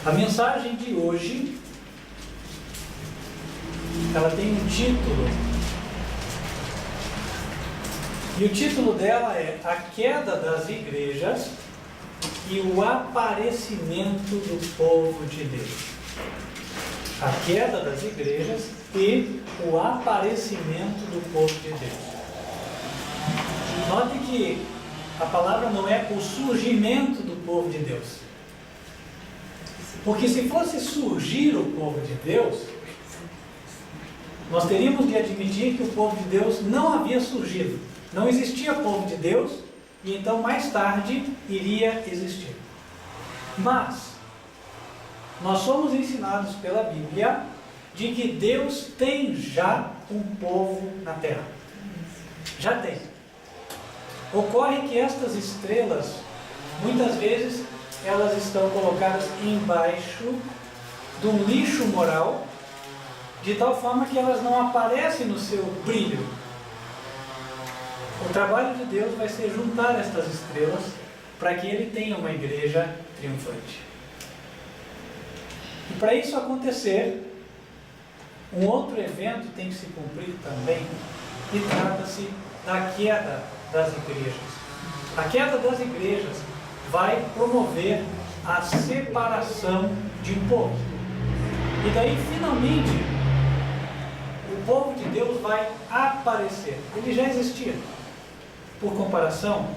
A mensagem de hoje, ela tem um título, e o título dela é A Queda das Igrejas e o Aparecimento do Povo de Deus. A queda das igrejas e o aparecimento do povo de Deus. Note que a palavra não é o surgimento do povo de Deus. Porque se fosse surgir o povo de Deus, nós teríamos de admitir que o povo de Deus não havia surgido. Não existia povo de Deus e então mais tarde iria existir. Mas nós somos ensinados pela Bíblia de que Deus tem já um povo na terra. Já tem. Ocorre que estas estrelas, muitas vezes, elas estão colocadas embaixo de um lixo moral, de tal forma que elas não aparecem no seu brilho. O trabalho de Deus vai ser juntar estas estrelas para que Ele tenha uma igreja triunfante. E para isso acontecer, um outro evento tem que se cumprir também, e trata-se da queda das igrejas. A queda das igrejas vai promover a separação de um povo. E daí, finalmente, o povo de Deus vai aparecer. Ele já existia. Por comparação,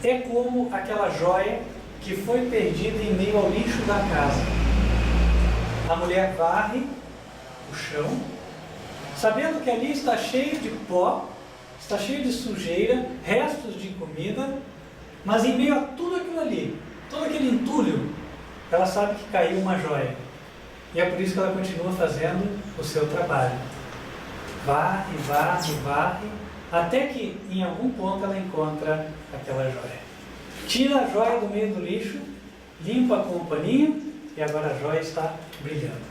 é como aquela joia que foi perdida em meio ao lixo da casa. A mulher varre o chão, sabendo que ali está cheio de pó, está cheio de sujeira, restos de comida, mas em meio a tudo aquilo ali, todo aquele entulho, ela sabe que caiu uma joia. E é por isso que ela continua fazendo o seu trabalho. Varre, varre, varre, até que em algum ponto ela encontra aquela joia. Tira a joia do meio do lixo, limpa com um paninho, e agora a joia está brilhando.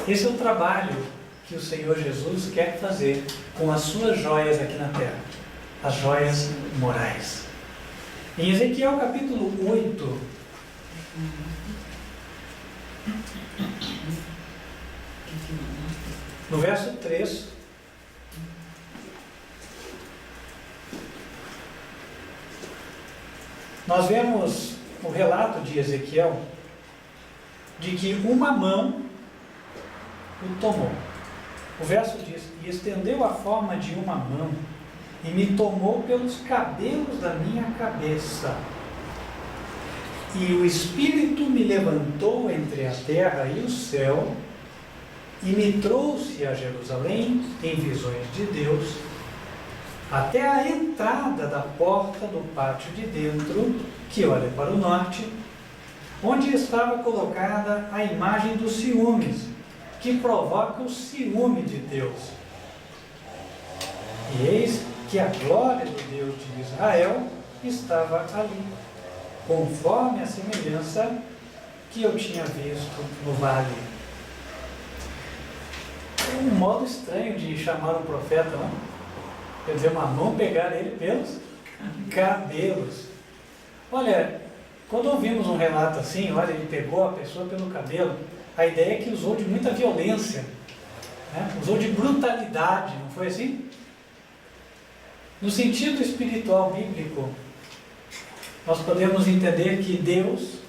Esse é o trabalho que o Senhor Jesus quer fazer com as suas joias aqui na terra, as joias morais. Em Ezequiel capítulo 8, no verso 3, nós vemos o relato de Ezequiel de que uma mão o tomou. O verso diz: e estendeu a forma de uma mão e me tomou pelos cabelos da minha cabeça. E o Espírito me levantou entre a terra e o céu e me trouxe a Jerusalém em visões de Deus, até a entrada da porta do pátio de dentro, que olha para o norte, onde estava colocada a imagem dos ciúmes, que provoca o ciúme de Deus. E eis que a glória do Deus de Israel estava ali, conforme a semelhança que eu tinha visto no vale. É um modo estranho de chamar um profeta, não? Quer dizer, uma mão pegar ele pelos cabelos. Olha, quando ouvimos um relato assim, olha, ele pegou a pessoa pelo cabelo, a ideia é que usou de muita violência, né? Usou de brutalidade, não foi assim? No sentido espiritual bíblico, nós podemos entender que Deus,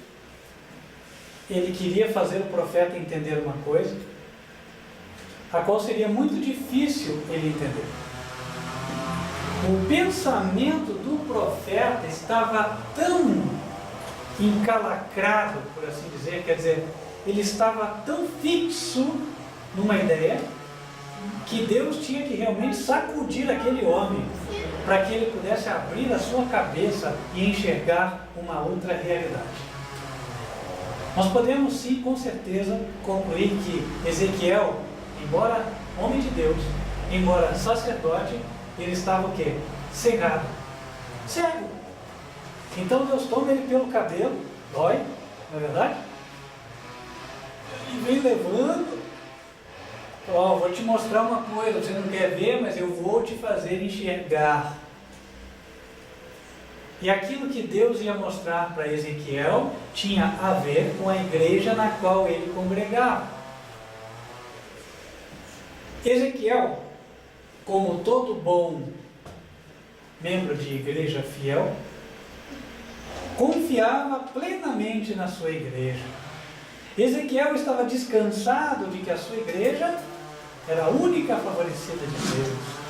Ele queria fazer o profeta entender uma coisa, a qual seria muito difícil ele entender. O pensamento do profeta estava tão encalacrado, por assim dizer, quer dizer, ele estava tão fixo numa ideia, que Deus tinha que realmente sacudir aquele homem, para que ele pudesse abrir a sua cabeça e enxergar uma outra realidade. Nós podemos sim, com certeza, concluir que Ezequiel, embora homem de Deus, embora sacerdote, ele estava o quê? Cegado. Cego. Então Deus toma ele pelo cabelo, dói, não é verdade? E vem levando. Ó, vou te mostrar uma coisa, você não quer ver, mas eu vou te fazer enxergar. E aquilo que Deus ia mostrar para Ezequiel tinha a ver com a igreja na qual ele congregava. Ezequiel, como todo bom membro de igreja fiel, confiava plenamente na sua igreja. Ezequiel estava descansado de que a sua igreja era a única favorecida de Deus.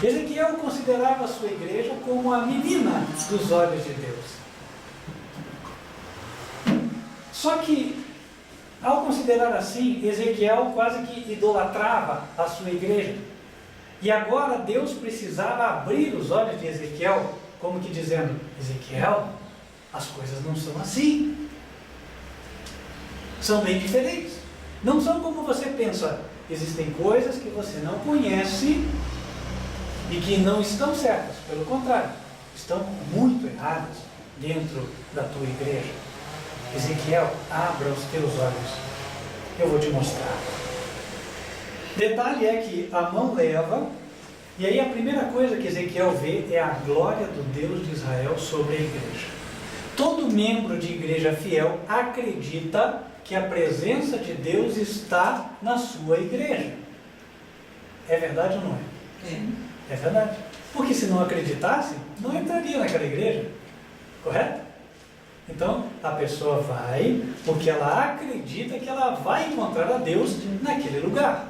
Ezequiel considerava a sua igreja como a menina dos olhos de Deus. Só que, ao considerar assim, Ezequiel quase que idolatrava a sua igreja. E agora Deus precisava abrir os olhos de Ezequiel, como que dizendo: Ezequiel, as coisas não são assim. São bem diferentes. Não são como você pensa. Existem coisas que você não conhece e que não estão certas. Pelo contrário, estão muito erradas dentro da tua igreja. Ezequiel, abra os teus olhos. Eu vou te mostrar. Detalhe é que a mão leva, e aí a primeira coisa que Ezequiel vê é a glória do Deus de Israel sobre a igreja. Todo membro de igreja fiel acredita que a presença de Deus está na sua igreja. É verdade ou não é? É verdade. Porque se não acreditasse, não entraria naquela igreja. Correto? Então, a pessoa vai porque ela acredita que ela vai encontrar a Deus naquele lugar.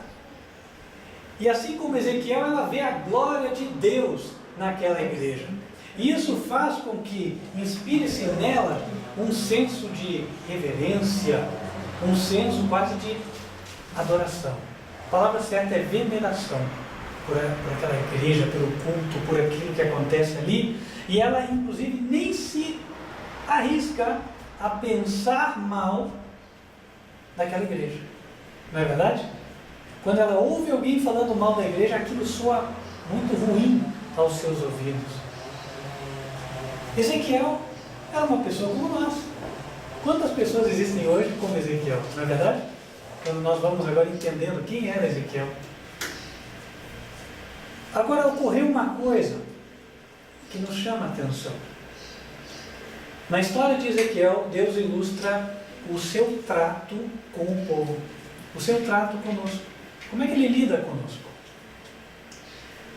E assim como Ezequiel, ela vê a glória de Deus naquela igreja. E isso faz com que inspire-se nela um senso de reverência, um senso quase de adoração. A palavra certa é veneração por aquela igreja, pelo culto, por aquilo que acontece ali. E ela, inclusive, nem se arrisca a pensar mal daquela igreja. Não é verdade? Quando ela ouve alguém falando mal da igreja, aquilo soa muito ruim aos seus ouvidos. Ezequiel era uma pessoa como nós. Quantas pessoas existem hoje como Ezequiel? Não é verdade? Quando nós vamos agora entendendo quem era Ezequiel. Agora ocorreu uma coisa que nos chama a atenção. Na história de Ezequiel, Deus ilustra o seu trato com o povo, o seu trato conosco. Como é que ele lida conosco?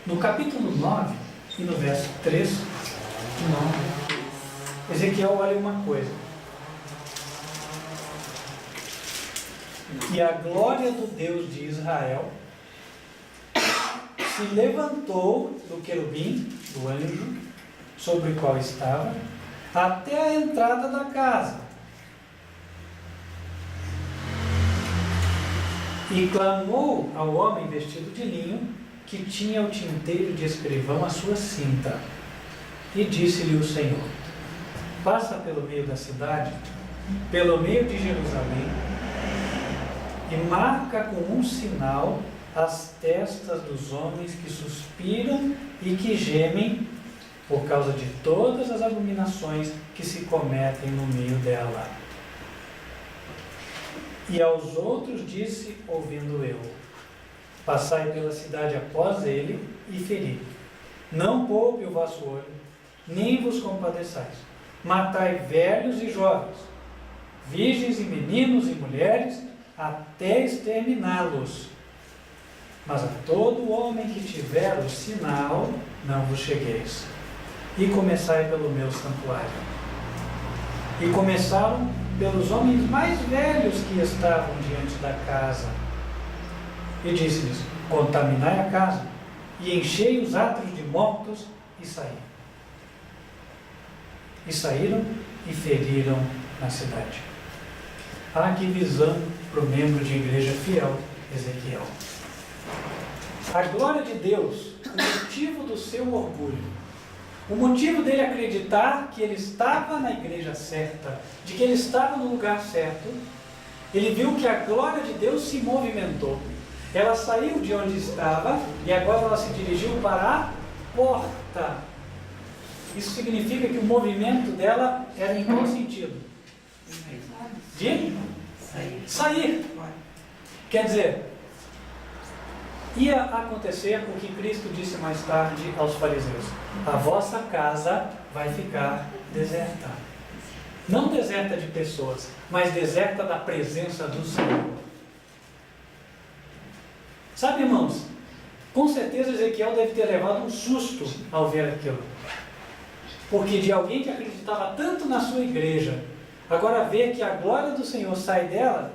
No capítulo 9 e no verso 3, Ezequiel olha uma coisa. E a glória do Deus de Israel se levantou do querubim, do anjo, sobre o qual estava, até a entrada da casa. E clamou ao homem vestido de linho, que tinha o tinteiro de escrivão à sua cinta. E disse-lhe o Senhor: passa pelo meio da cidade, pelo meio de Jerusalém, e marca com um sinal as testas dos homens que suspiram e que gemem por causa de todas as abominações que se cometem no meio dela. E aos outros disse, ouvindo eu: passai pela cidade após ele e feri. Não poupe o vosso olho, nem vos compadeçais. Matai velhos e jovens, virgens e meninos e mulheres, até exterminá-los. Mas a todo homem que tiver o sinal, não vos chegueis. E começai pelo meu santuário. E começaram pelos homens mais velhos que estavam diante da casa. E disse-lhes: contaminai a casa, e enchei os átrios de mortos, e saíram. E saíram e feriram na cidade. Ah, que visão para o membro de igreja fiel, Ezequiel. A glória de Deus, o motivo do seu orgulho, o motivo dele acreditar que ele estava na igreja certa, de que ele estava no lugar certo, ele viu que a glória de Deus se movimentou. Ela saiu de onde estava e agora ela se dirigiu para a porta. Isso significa que o movimento dela era em qual sentido? De sair. Quer dizer, ia acontecer o que Cristo disse mais tarde aos fariseus: a vossa casa vai ficar deserta. Não deserta de pessoas, mas deserta da presença do Senhor. Sabe, irmãos, com certeza Ezequiel deve ter levado um susto ao ver aquilo. Porque de alguém que acreditava tanto na sua igreja, agora ver que a glória do Senhor sai dela,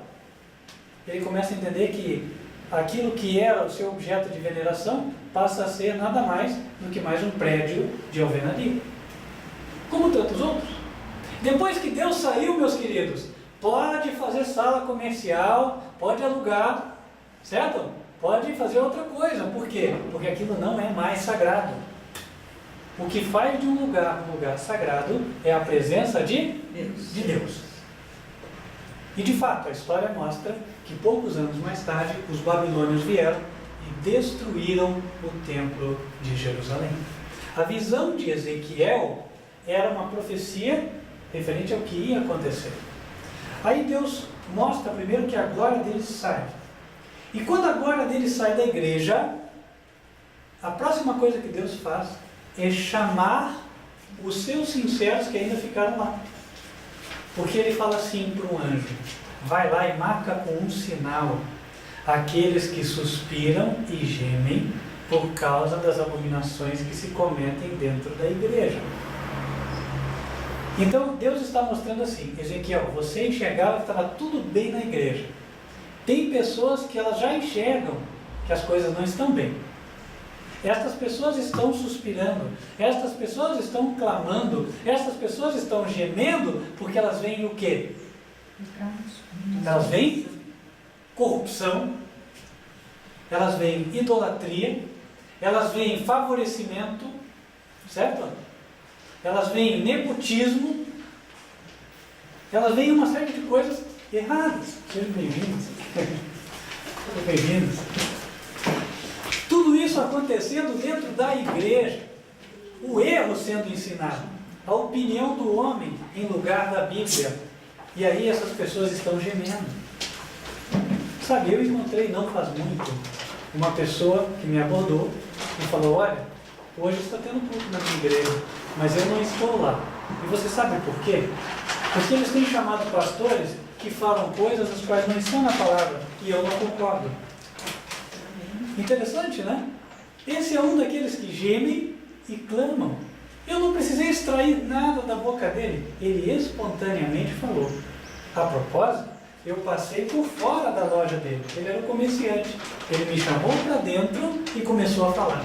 ele começa a entender que aquilo que era o seu objeto de veneração passa a ser nada mais do que mais um prédio de alvenaria. Como tantos outros. Depois que Deus saiu, meus queridos, pode fazer sala comercial, pode alugar, certo? Pode fazer outra coisa. Por quê? Porque aquilo não é mais sagrado. O que faz de um lugar sagrado é a presença de Deus. E de fato, a história mostra que poucos anos mais tarde, os babilônios vieram e destruíram o templo de Jerusalém. A visão de Ezequiel era uma profecia referente ao que ia acontecer. Aí Deus mostra primeiro que a glória dele sai. E quando a glória dele sai da igreja, a próxima coisa que Deus faz é chamar os seus sinceros que ainda ficaram lá. Porque ele fala assim para um anjo: vai lá e marca com um sinal aqueles que suspiram e gemem por causa das abominações que se cometem dentro da igreja. Então Deus está mostrando assim: Ezequiel, você enxergava que estava tudo bem na igreja. Tem pessoas que elas já enxergam que as coisas não estão bem. Estas pessoas estão suspirando, estas pessoas estão clamando, estas pessoas estão gemendo, porque elas veem o quê? Elas veem corrupção, elas veem idolatria, elas veem favorecimento, certo? Elas veem nepotismo, elas veem uma série de coisas erradas. Sejam bem-vindos. Sejam bem-vindos. Tudo isso acontecendo dentro da igreja, o erro sendo ensinado, a opinião do homem em lugar da Bíblia, e aí essas pessoas estão gemendo. Sabe, eu encontrei não faz muito uma pessoa que me abordou e falou: olha, hoje está tendo culto na minha igreja, mas eu não estou lá. E você sabe por quê? Porque eles têm chamado pastores que falam coisas as quais não estão na palavra, e eu não concordo. Interessante, né? Esse é um daqueles que gemem e clamam. Eu não precisei extrair nada da boca dele. Ele espontaneamente falou. A propósito, eu passei por fora da loja dele. Ele era um comerciante. Ele me chamou para dentro e começou a falar.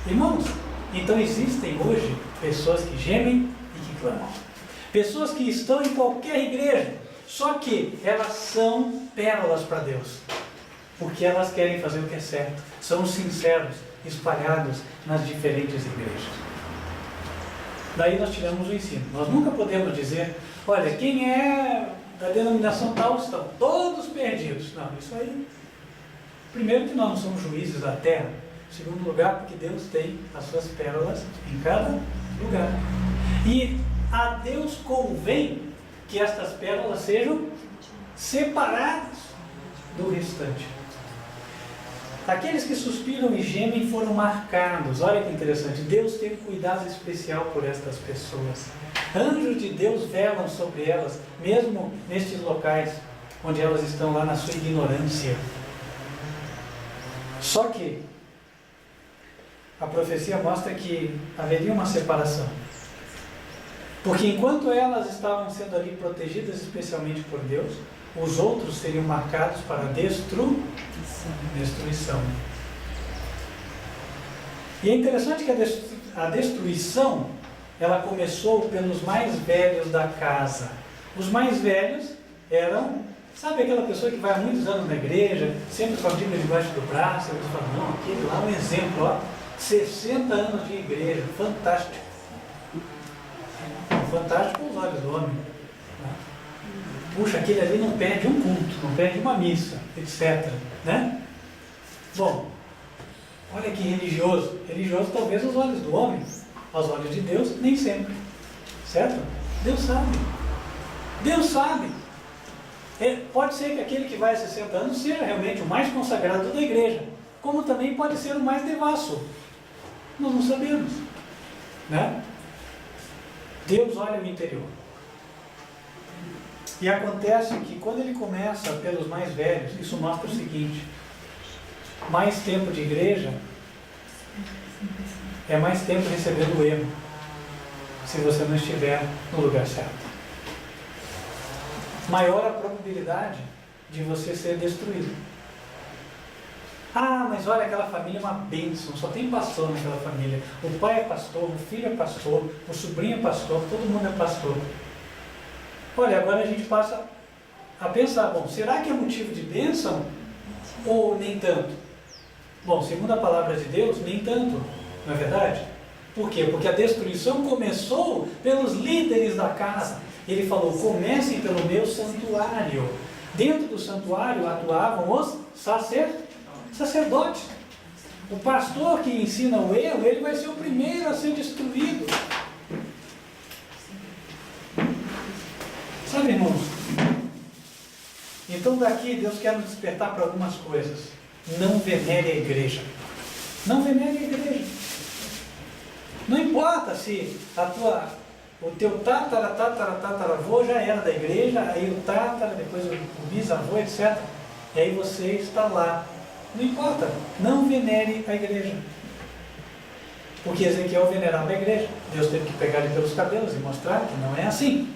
Irmãos, então existem hoje pessoas que gemem e que clamam. Pessoas que estão em qualquer igreja, só que elas são pérolas para Deus. Porque elas querem fazer o que é certo. São sinceros, espalhados nas diferentes igrejas. Daí nós tiramos o ensino. Nós nunca podemos dizer: olha, quem é da denominação tal estão todos perdidos. Não, isso aí. Primeiro, que nós não somos juízes da terra. Segundo lugar, porque Deus tem as suas pérolas em cada lugar. E a Deus convém que estas pérolas sejam separadas do restante. Aqueles que suspiram e gemem foram marcados. Olha que interessante. Deus tem um cuidado especial por estas pessoas. Anjos de Deus velam sobre elas, mesmo nestes locais onde elas estão lá na sua ignorância. Só que a profecia mostra que haveria uma separação. Porque enquanto elas estavam sendo ali protegidas especialmente por Deus, os outros seriam marcados para destruição. E é interessante que a destruição, ela começou pelos mais velhos da casa. Os mais velhos eram, sabe, aquela pessoa que vai há muitos anos na igreja, sempre com a Bíblia debaixo do braço, e eles falam: não, aquele lá é um exemplo, ó, 60 anos de igreja, fantástico. Fantástico aos olhos do homem. Puxa, aquele ali não perde um culto, não perde uma missa, etc. Né? Bom, olha que religioso. Religioso talvez aos olhos do homem, aos olhos de Deus, nem sempre. Certo? Deus sabe. Deus sabe. Pode ser que aquele que vai a 60 anos seja realmente o mais consagrado da igreja, como também pode ser o mais devasso. Nós não sabemos. Né? Deus olha o interior. E acontece que quando ele começa pelos mais velhos, isso mostra o seguinte: mais tempo de igreja é mais tempo recebendo o erro, se você não estiver no lugar certo. Maior a probabilidade de você ser destruído. Ah, mas olha, aquela família é uma bênção, só tem pastor naquela família. O pai é pastor, o filho é pastor, o sobrinho é pastor, todo mundo é pastor. Olha, agora a gente passa a pensar, bom, será que é motivo de bênção ou nem tanto? Bom, segundo a palavra de Deus, nem tanto, não é verdade? Por quê? Porque a destruição começou pelos líderes da casa. Ele falou, comecem pelo meu santuário. Dentro do santuário atuavam os sacerdotes. O pastor que ensina o erro, ele vai ser o primeiro a ser destruído. Sabe, irmãos? Então daqui Deus quer nos despertar para algumas coisas. Não venere a igreja. Não venere a igreja. Não importa se o teu tataravô já era da igreja, aí o tatara, depois o bisavô, etc. E aí você está lá. Não importa, não venere a igreja. Porque Ezequiel venerava a igreja. Deus teve que pegar ele pelos cabelos e mostrar que não é assim.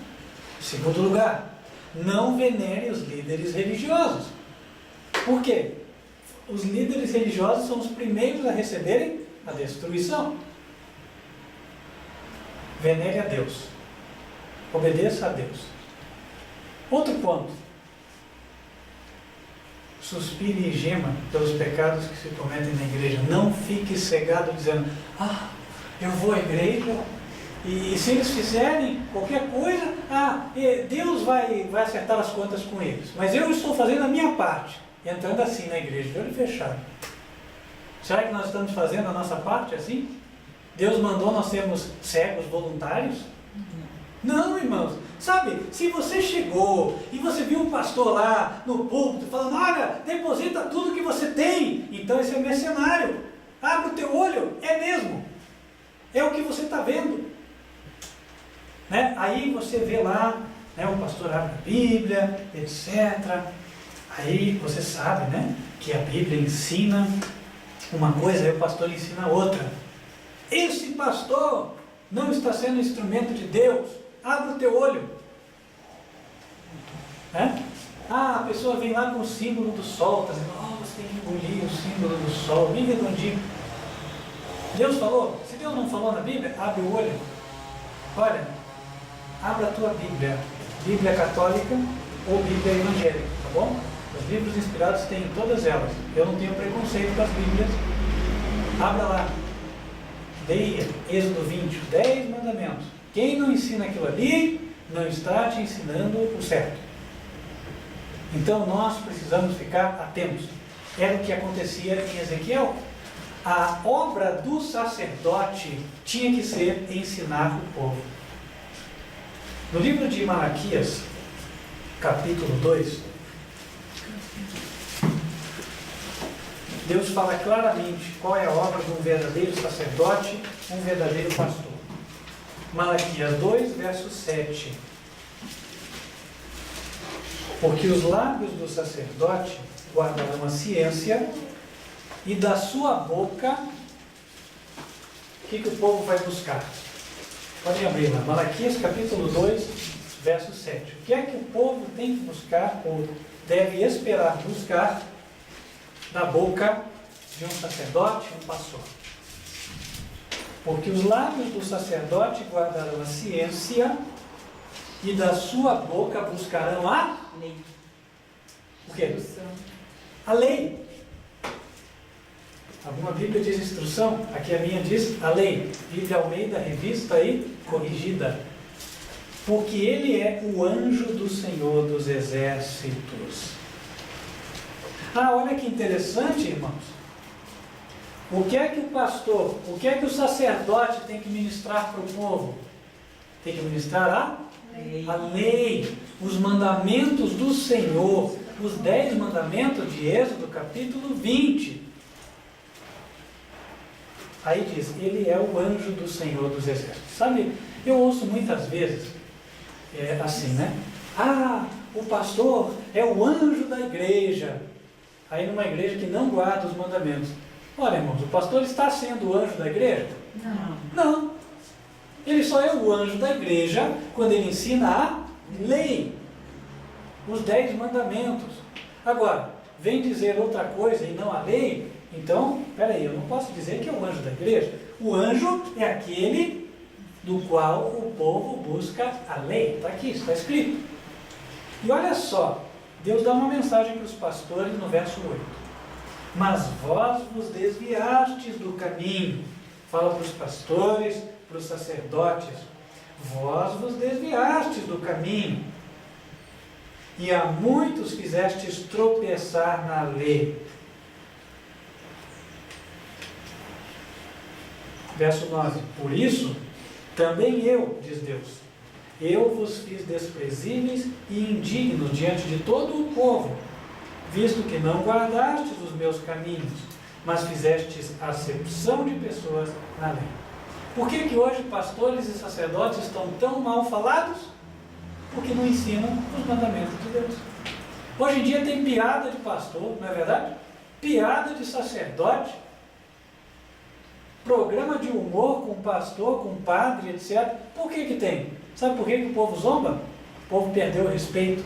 Em segundo lugar, não venere os líderes religiosos. Por quê? Os líderes religiosos são os primeiros a receberem a destruição. Venere a Deus. Obedeça a Deus. Outro ponto. Suspire e gema pelos pecados que se cometem na igreja. Não fique cegado dizendo, eu vou à igreja e se eles fizerem qualquer coisa, Deus vai acertar as contas com eles. Mas eu estou fazendo a minha parte. Entrando assim na igreja, de olho fechado. Será que nós estamos fazendo a nossa parte assim? Deus mandou nós sermos cegos voluntários? Não, irmãos. Sabe, se você chegou e você viu um pastor lá no púlpito falando, olha, deposita tudo que você tem, então esse é mercenário. Abre o teu olho, é mesmo. É o que você está vendo. Né? Aí você vê lá, né, o pastor abre a Bíblia, etc. Aí você sabe, né, que a Bíblia ensina uma coisa, aí o pastor ensina outra. Esse pastor não está sendo instrumento de Deus. Abre o teu olho. A pessoa vem lá com o símbolo do sol, está dizendo, você tem que engolir o símbolo do sol, bem redondinho. Deus falou? Se Deus não falou na Bíblia, abre o olho. Olha, abra a tua Bíblia, Bíblia católica ou Bíblia evangélica, tá bom? Os livros inspirados têm todas elas. Eu não tenho preconceito com as Bíblias. Abra lá. Leia Êxodo 20, 10 mandamentos. Quem não ensina aquilo ali, não está te ensinando o certo. Então nós precisamos ficar atentos. Era o que acontecia em Ezequiel. A obra do sacerdote tinha que ser ensinar o povo. No livro de Malaquias, capítulo 2, Deus fala claramente qual é a obra de um verdadeiro sacerdote, um verdadeiro pastor. Malaquias 2, verso 7. Porque os lábios do sacerdote guardarão a ciência, e da sua boca, o que o povo vai buscar? Podem abrir lá, Malaquias capítulo 2, verso 7. O que é que o povo tem que buscar, ou deve esperar buscar, da boca de um sacerdote, um pastor? Porque os lábios do sacerdote guardarão a ciência, e da sua boca buscarão a lei. O quê? A lei. Alguma Bíblia diz instrução? Aqui a minha diz a lei. Bíblia Almeida, revista e corrigida. Porque ele é o anjo do Senhor dos exércitos. Olha que interessante, irmãos. O que é que o pastor, o que é que o sacerdote tem que ministrar para o povo? Tem que ministrar a lei, os mandamentos do Senhor, os 10 mandamentos de Êxodo, capítulo 20. Aí diz, ele é o anjo do Senhor dos exércitos. Sabe, Eu ouço muitas vezes, assim, né? Ah, o pastor é o anjo da igreja. Aí numa igreja que não guarda os mandamentos. Olha, irmãos, o pastor está sendo o anjo da igreja? Não. Ele só é o anjo da igreja quando ele ensina a lei. Os 10 mandamentos. Agora, vem dizer outra coisa e não a lei, então, peraí, eu não posso dizer que é o anjo da igreja. O anjo é aquele do qual o povo busca a lei. Está aqui, está escrito. E olha só, Deus dá uma mensagem para os pastores no verso 8. Mas vós vos desviastes do caminho. Fala para os pastores, para os sacerdotes. Vós vos desviastes do caminho. E a muitos fizestes tropeçar na lei. Verso 9. Por isso, também eu, diz Deus, eu vos fiz desprezíveis e indignos diante de todo o povo, visto que não guardastes os meus caminhos, mas fizestes acepção de pessoas na lei. Por que hoje pastores e sacerdotes estão tão mal falados? Porque não ensinam os mandamentos de Deus. Hoje em dia tem piada de pastor, não é verdade? Piada de sacerdote, programa de humor com pastor, com padre, etc. Por que tem? Sabe por que o povo zomba? O povo perdeu o respeito.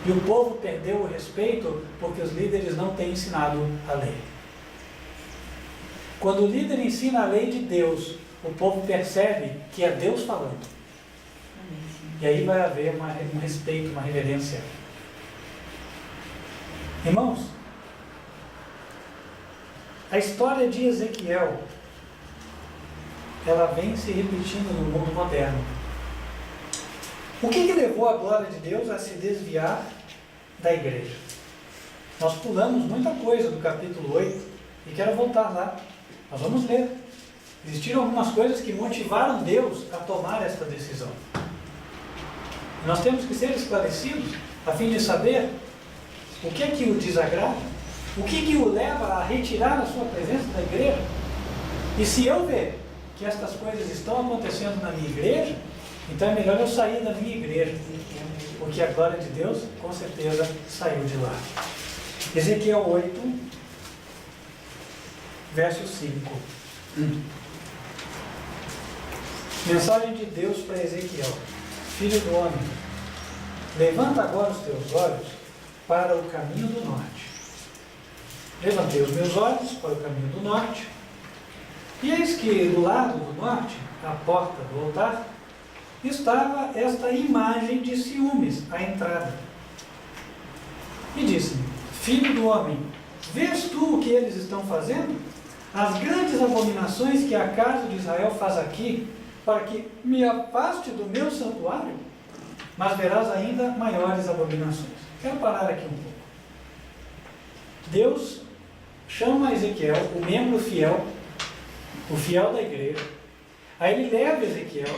E o povo perdeu o respeito porque os líderes não têm ensinado a lei. Quando o líder ensina a lei de Deus, o povo percebe que é Deus falando. E aí vai haver um respeito, uma reverência. Irmãos, a história de Ezequiel, ela vem se repetindo no mundo moderno. O que levou a glória de Deus a se desviar da igreja? Nós pulamos muita coisa do capítulo 8 e quero voltar lá. Nós vamos ler. Existiram algumas coisas que motivaram Deus a tomar esta decisão. E nós temos que ser esclarecidos a fim de saber o que o desagrada, o que o leva a retirar a sua presença da igreja. E se eu ver que estas coisas estão acontecendo na minha igreja, então é melhor eu sair da minha igreja, porque a glória de Deus, com certeza, saiu de lá. Ezequiel 8, verso 5. Mensagem de Deus para Ezequiel. Filho do homem, levanta agora os teus olhos para o caminho do norte. Levantei os meus olhos para o caminho do norte, e eis que do lado do norte, à porta do altar, estava esta imagem de ciúmes, à entrada. E disse-me: Filho do homem, vês tu o que eles estão fazendo? As grandes abominações que a casa de Israel faz aqui, para que me afaste do meu santuário? Mas verás ainda maiores abominações. Quero parar aqui um pouco. Deus chama Ezequiel, o membro fiel, o fiel da igreja. Aí ele leva Ezequiel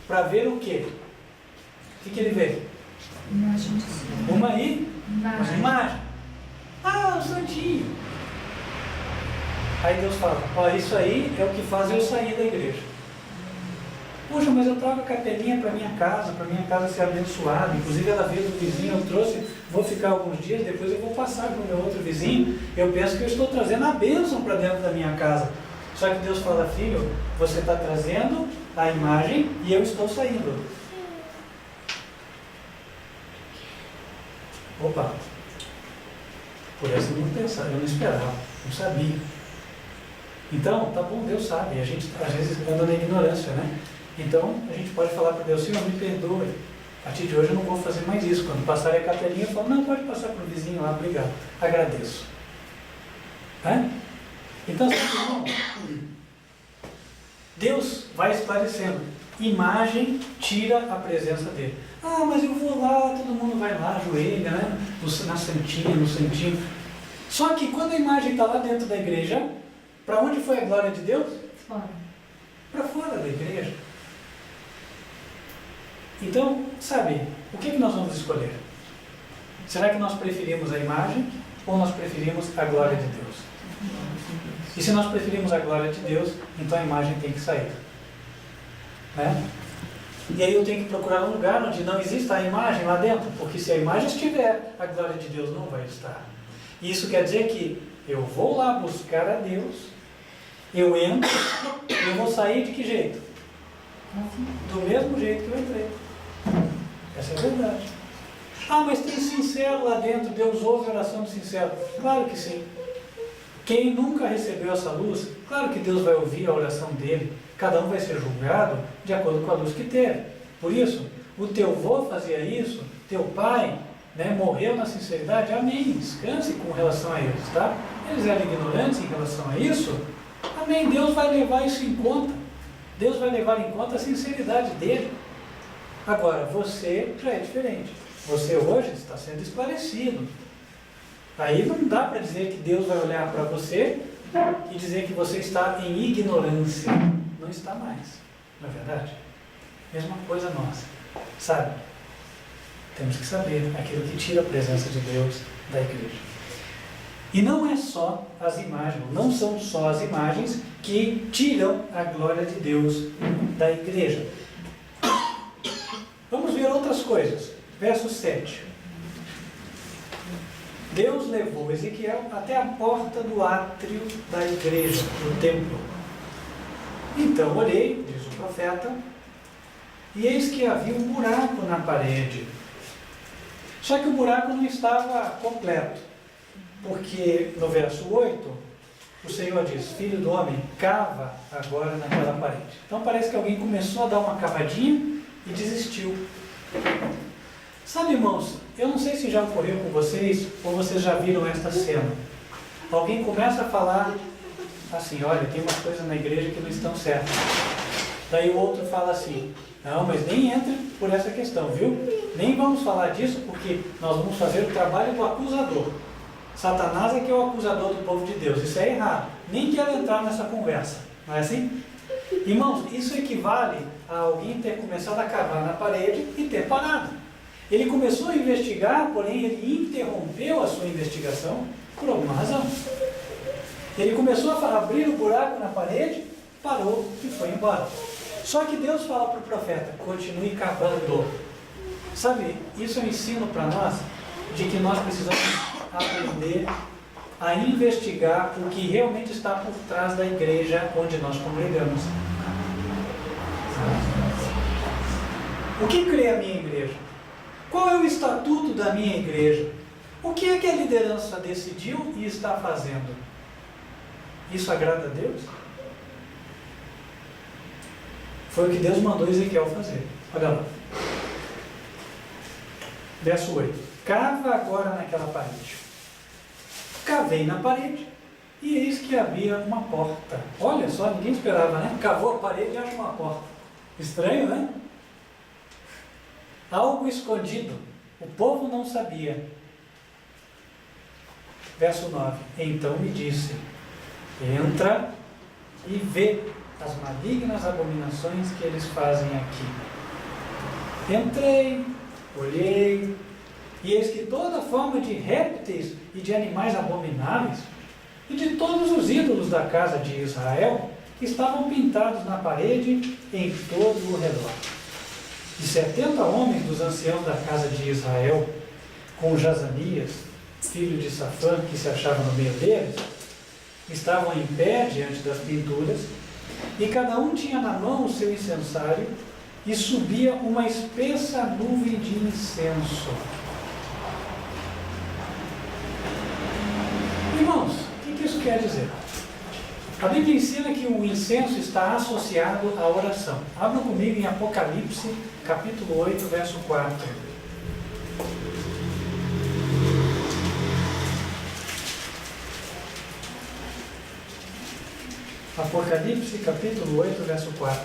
para ver o quê? O que ele vê? Uma imagem. Ah, o santinho. Aí Deus fala: ó, isso aí é o que faz eu sair da igreja. Puxa, mas eu trago a capelinha para minha casa ser abençoada. Inclusive ela veio do vizinho, eu trouxe, vou ficar alguns dias, depois eu vou passar para o meu outro vizinho. Eu penso que eu estou trazendo a bênção para dentro da minha casa. Só que Deus fala: filho, você está trazendo a imagem e eu estou saindo. Opa, por essa eu não pensava, eu não esperava, não sabia. Então, tá bom, Deus sabe, a gente às vezes anda na ignorância, né? Então, a gente pode falar para Deus: Senhor, me perdoe, a partir de hoje eu não vou fazer mais isso. Quando passar a capelinha, eu falo: não, pode passar para o vizinho lá, obrigado, agradeço. Então, irmão, Deus vai esclarecendo. Imagem tira a presença dele. Ah, mas eu vou lá, todo mundo vai lá, ajoelha, né? Na santinha, no santinho. Só que quando a imagem está lá dentro da igreja, para onde foi a glória de Deus? Fora. Para fora da igreja. Então, sabe, o que nós vamos escolher? Será que nós preferimos a imagem ou nós preferimos a glória de Deus? E se nós preferimos a glória de Deus, então a imagem tem que sair. né? E aí eu tenho que procurar um lugar onde não exista a imagem lá dentro, porque se a imagem estiver, a glória de Deus não vai estar. Isso quer dizer que eu vou lá buscar a Deus, eu entro, e eu vou sair de que jeito? Do mesmo jeito que eu entrei. Essa é a verdade. Ah, mas tem sincero lá dentro, Deus ouve a oração do sincero. Claro que sim. Quem nunca recebeu essa luz, claro que Deus vai ouvir a oração dele. Cada um vai ser julgado de acordo com a luz que teve. Por isso, o teu avô fazia isso, teu pai, né, morreu na sinceridade, amém. Descanse com relação a eles, tá? Eles eram ignorantes em relação a isso, amém. Deus vai levar isso em conta. Deus vai levar em conta a sinceridade dele. Agora, você já é diferente. Você hoje está sendo esclarecido. Aí não dá para dizer que Deus vai olhar para você e dizer que você está em ignorância. Não está mais, não é verdade? Mesma coisa nossa, sabe? Temos que saber aquilo que tira a presença de Deus da igreja. E não é só as imagens, não são só as imagens que tiram a glória de Deus da igreja. Vamos ver outras coisas. Verso 7. Deus levou Ezequiel até a porta do átrio da igreja, do templo. Então olhei, diz o profeta, e eis que havia um buraco na parede. Só que o buraco não estava completo, porque no verso 8, o Senhor diz, filho do homem, cava agora naquela parede. Então parece que alguém começou a dar uma cavadinha e desistiu. Sabe, irmãos, eu não sei se já ocorreu com vocês, ou vocês já viram esta cena. Alguém começa a falar assim, olha, tem umas coisas na igreja que não estão certas. Daí o outro fala assim, não, mas nem entre por essa questão, viu? Nem vamos falar disso, porque nós vamos fazer o trabalho do acusador. Satanás é que é o acusador do povo de Deus, isso é errado. Nem quero entrar nessa conversa, não é assim? Irmãos, isso equivale a alguém ter começado a cavar na parede e ter parado. Ele começou a investigar, porém ele interrompeu a sua investigação por alguma razão. Ele começou a abrir o buraco na parede, parou e foi embora. Só que Deus fala para o profeta, continue cavando. Sabe, isso é um ensino para nós, de que nós precisamos aprender a investigar o que realmente está por trás da igreja onde nós congregamos. O que crê a minha igreja? Qual é o estatuto da minha igreja? O que é que a liderança decidiu e está fazendo? Isso agrada a Deus? Foi o que Deus mandou Ezequiel fazer. Olha lá. Verso 8. Cava agora naquela parede. Cavei na parede e eis que havia uma porta. Olha só, ninguém esperava, né? Cavou a parede e acha uma porta. Estranho, né? Algo escondido. O povo não sabia. Verso 9. Então me disse, entra e vê as malignas abominações que eles fazem aqui. Entrei, olhei, e eis que toda forma de répteis e de animais abomináveis, e de todos os ídolos da casa de Israel, estavam pintados na parede em todo o redor. E 70 homens dos anciãos da casa de Israel, com Jazanias, filho de Safã, que se achava no meio deles, estavam em pé diante das pinturas, e cada um tinha na mão o seu incensário, e subia uma espessa nuvem de incenso. Irmãos, o que isso quer dizer? A Bíblia ensina que o incenso está associado à oração. Abra comigo em Apocalipse, capítulo 8, verso 4. Apocalipse, capítulo 8, verso 4.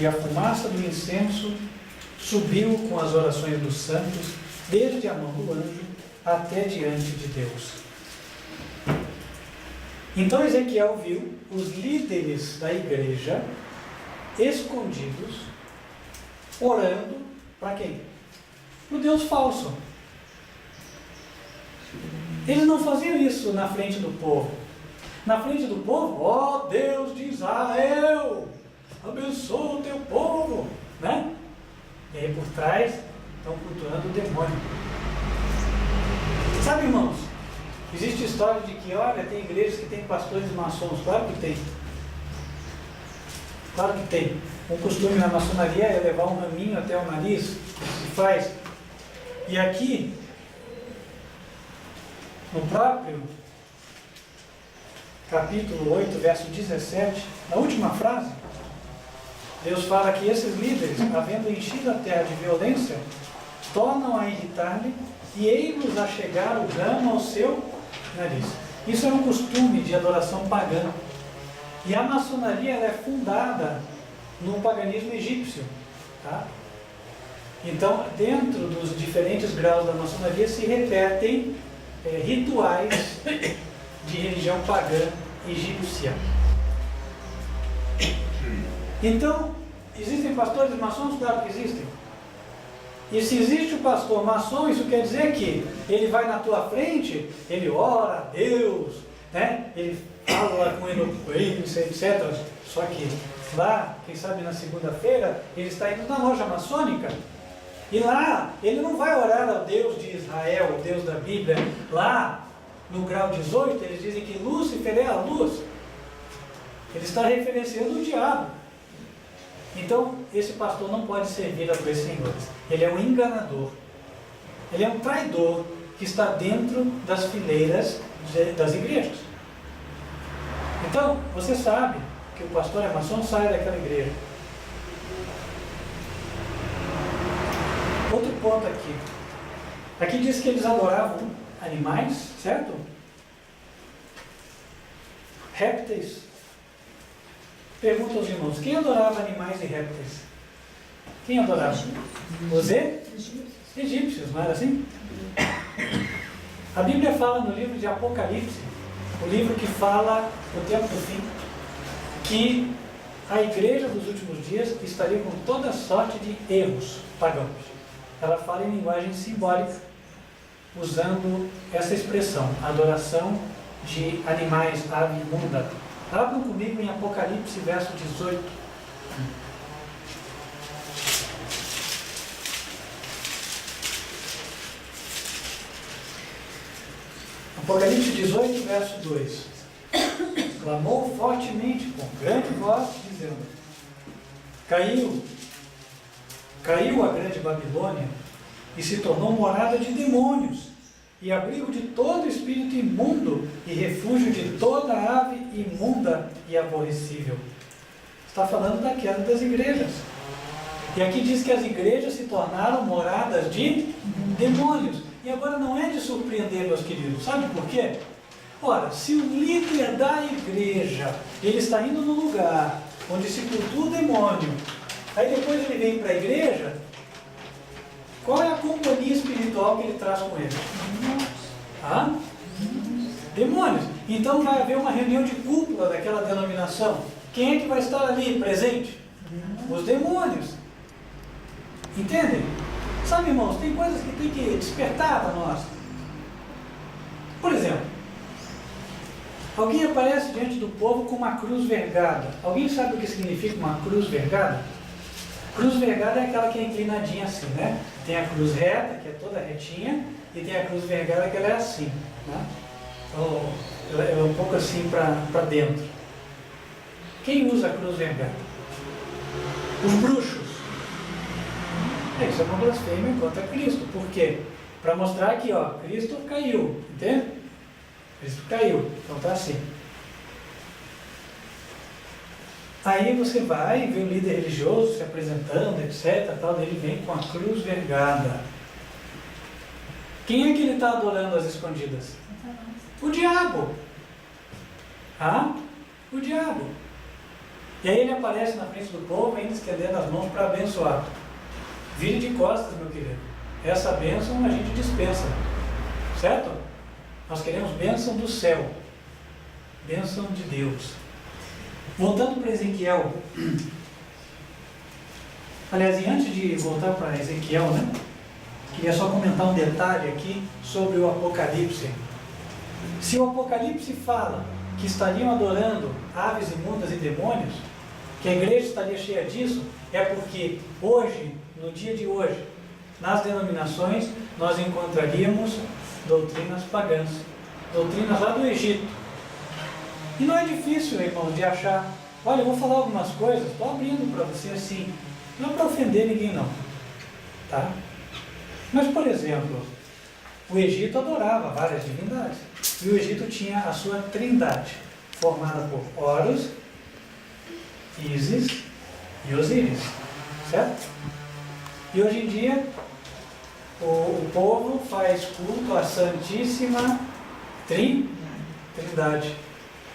E a fumaça do incenso subiu com as orações dos santos, desde a mão do anjo até diante de Deus. Então Ezequiel viu os líderes da igreja escondidos, orando para quem? Para o Deus falso. Eles não faziam isso na frente do povo. Na frente do povo, ó Deus de Israel, abençoa o teu povo, né? E aí por trás estão cultuando o demônio. Sabe, irmãos, existe história de que, olha, tem igrejas que tem pastores maçons. Claro que tem. Claro que tem. Um costume na maçonaria é levar um raminho até o nariz, se faz. E aqui, no próprio capítulo 8, verso 17, na última frase, Deus fala que esses líderes, havendo enchido a terra de violência, tornam a irritar-lhe e ei-los a chegar o ramo ao seu nariz. Isso é um costume de adoração pagã. E a maçonaria ela é fundada no paganismo egípcio. Tá? Então, dentro dos diferentes graus da maçonaria se repetem rituais de religião pagã egípcia. Então, existem pastores maçons? Claro que existem. E se existe o pastor maçom, isso quer dizer que ele vai na tua frente, ele ora a Deus, né? Ele fala com eloquência, etc. Só que lá, quem sabe na segunda-feira, ele está indo na loja maçônica. E lá, ele não vai orar ao Deus de Israel, o Deus da Bíblia. Lá, no grau 18, eles dizem que Lúcifer é a luz. Ele está referenciando o diabo. Então, esse pastor não pode servir a dois senhores. Ele é um enganador. Ele é um traidor que está dentro das fileiras das igrejas. Então, você sabe que o pastor é maçom, sai daquela igreja. Outro ponto aqui. Aqui diz que eles adoravam animais, certo? Répteis. Pergunta aos irmãos, quem adorava animais e répteis? Quem adorava? Os egípcios, não era assim? A Bíblia fala no livro de Apocalipse, o livro que fala do tempo do fim, que a igreja dos últimos dias estaria com toda sorte de erros pagãos. Ela fala em linguagem simbólica, usando essa expressão, adoração de animais, ave imunda. Abram comigo em Apocalipse, verso 18. Apocalipse 18, verso 2. Clamou fortemente, com grande voz, dizendo: Caiu a grande Babilônia e se tornou morada de demônios e abrigo de todo espírito imundo e refúgio de toda ave imunda e aborrecível. Está falando da queda das igrejas. E aqui diz que as igrejas se tornaram moradas de demônios. E agora não é de surpreender, meus queridos. Sabe por quê? Ora, se o líder da igreja, ele está indo no lugar onde se cultua o demônio, aí depois ele vem para a igreja, qual é a companhia espiritual que ele traz com ele? Demônios. Então vai haver uma reunião de cúpula daquela denominação. Quem é que vai estar ali presente? Os demônios. Entendem? Sabe, irmãos, tem coisas que tem que despertar para nós. Por exemplo, alguém aparece diante do povo com uma cruz vergada. Alguém sabe o que significa uma cruz vergada? Cruz vergada é aquela que é inclinadinha assim, né? Tem a cruz reta, que é toda retinha, e tem a cruz vergada, que ela é assim, né? Então, ela é um pouco assim para dentro. Quem usa a cruz vergada? Os bruxos. Isso é uma blasfêmia contra Cristo. Por quê? Para mostrar que, ó, Cristo caiu, entende? Cristo caiu, então está assim. Aí você vai ver o líder religioso se apresentando, etc. Tal, ele vem com a cruz vergada. Quem é que ele está adorando às escondidas? O diabo. O diabo. E aí ele aparece na frente do povo, ainda estendendo as mãos para abençoar. Vire de costas, meu querido. Essa bênção a gente dispensa. Certo? Nós queremos bênção do céu. Bênção de Deus. Voltando para Ezequiel. Aliás, e antes de voltar para Ezequiel, né? Queria só comentar um detalhe aqui sobre o Apocalipse. Se o Apocalipse fala que estariam adorando aves imundas e demônios, que a igreja estaria cheia disso, é porque hoje, no dia de hoje, nas denominações, nós encontraríamos doutrinas pagãs, doutrinas lá do Egito. E não é difícil, irmãos, de achar. Olha, eu vou falar algumas coisas, estou abrindo para você assim, não é para ofender ninguém não, tá? Mas, por exemplo, o Egito adorava várias divindades, e o Egito tinha a sua trindade, formada por Horus, Ísis e Osíris, certo? E hoje em dia, o povo faz culto à Santíssima Trindade.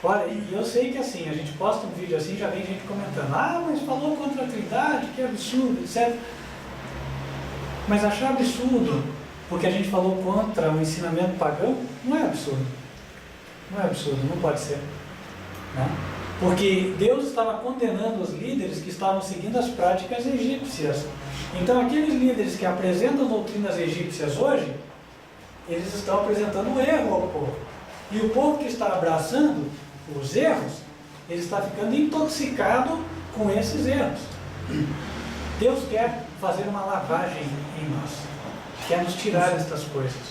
Olha, e eu sei que assim, a gente posta um vídeo assim, já vem gente comentando, mas falou contra a Trindade, que absurdo, etc. Mas achar absurdo, porque a gente falou contra o ensinamento pagão, não é absurdo. Não é absurdo, não pode ser. Né? Porque Deus estava condenando os líderes que estavam seguindo as práticas egípcias. Então, aqueles líderes que apresentam doutrinas egípcias hoje, eles estão apresentando o erro ao povo. E o povo que está abraçando os erros, ele está ficando intoxicado com esses erros. Deus quer fazer uma lavagem em nós, quer nos tirar estas coisas,